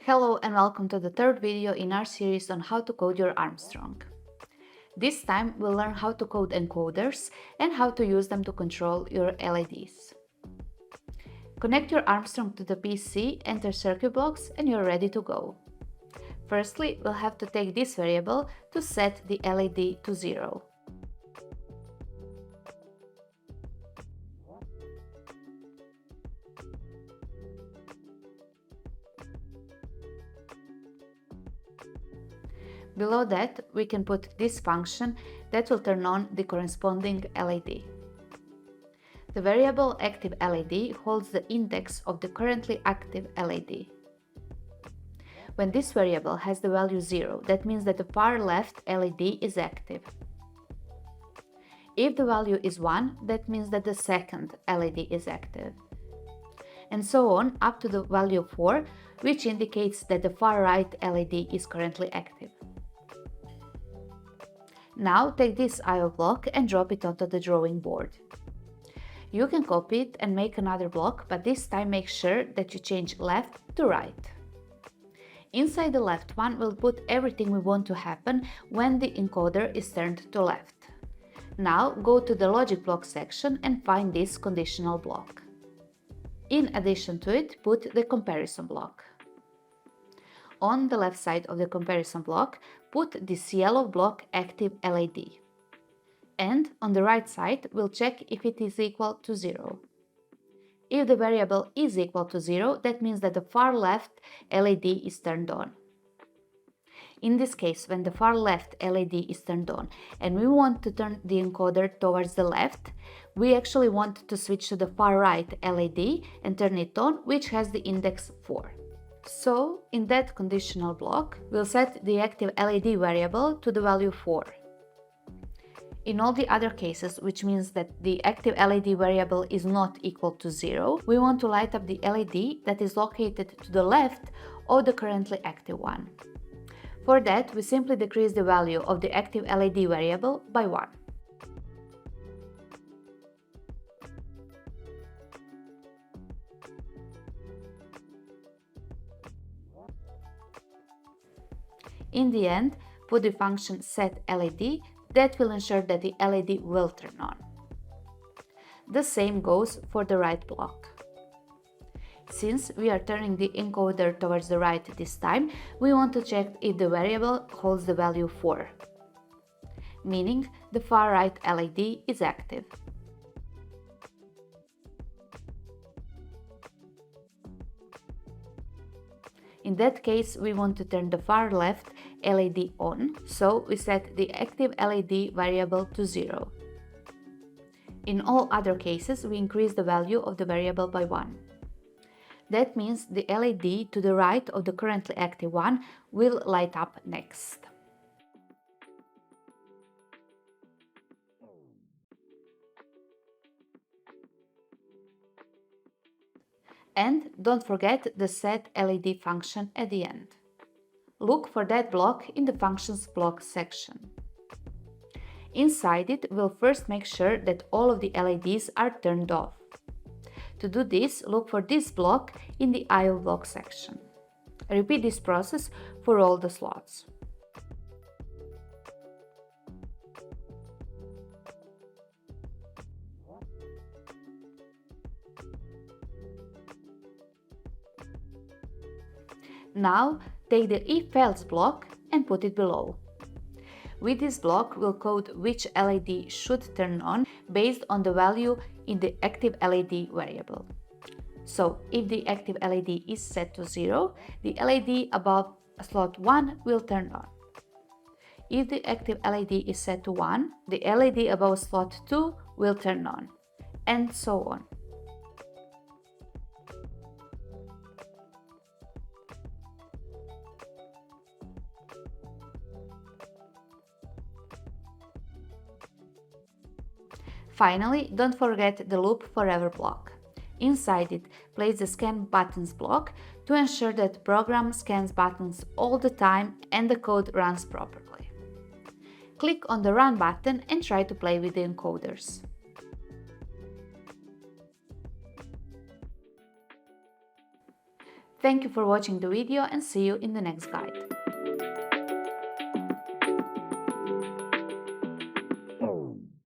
Hello and welcome to the third video in our series on how to code your Armstrong. This time we'll learn how to code encoders and how to use them to control your LEDs. Connect your Armstrong to the PC, enter circuit blocks, and you're ready to go. Firstly, we'll have to take this variable to set the LED to 0. Below that, we can put this function that will turn on the corresponding LED. The variable active LED holds the index of the currently active LED. When this variable has the value 0, that means that the far left LED is active. If the value is 1, that means that the second LED is active. And so on up to the value 4, which indicates that the far right LED is currently active. Now take this I/O block and drop it onto the drawing board. You can copy it and make another block, but this time make sure that you change left to right. Inside the left one, we'll put everything we want to happen when the encoder is turned to left. Now go to the logic block section and find this conditional block. In addition to it, put the comparison block. On the left side of the comparison block, put this yellow block active LED. And on the right side, we'll check if it is equal to 0. If the variable is equal to 0, that means that the far left LED is turned on. In this case, when the far left LED is turned on and we want to turn the encoder towards the left, we actually want to switch to the far right LED and turn it on, which has the index 4. So, in that conditional block, we'll set the active LED variable to the value 4. In all the other cases, which means that the active LED variable is not equal to 0, we want to light up the LED that is located to the left of the currently active one. For that, we simply decrease the value of the active LED variable by 1. In the end, put the function setLED that will ensure that the LED will turn on. The same goes for the right block. Since we are turning the encoder towards the right this time, we want to check if the variable holds the value 4, meaning the far right LED is active. In that case, we want to turn the far left LED on, so we set the active LED variable to 0. In all other cases, we increase the value of the variable by 1. That means the LED to the right of the currently active one will light up next. And don't forget the setLED function at the end. Look for that block in the functions block section. Inside it, we'll first make sure that all of the LEDs are turned off. To do this, look for this block in the I/O block section. Repeat this process for all the slots. Now, take the if-else block and put it below. With this block, we'll code which LED should turn on based on the value in the active LED variable. So, if the active LED is set to 0, the LED above slot 1 will turn on. If the active LED is set to 1, the LED above slot 2 will turn on, and so on. Finally, don't forget the loop forever block. Inside it, place the scan buttons block to ensure that the program scans buttons all the time and the code runs properly. Click on the Run button and try to play with the encoders. Thank you for watching the video and see you in the next guide.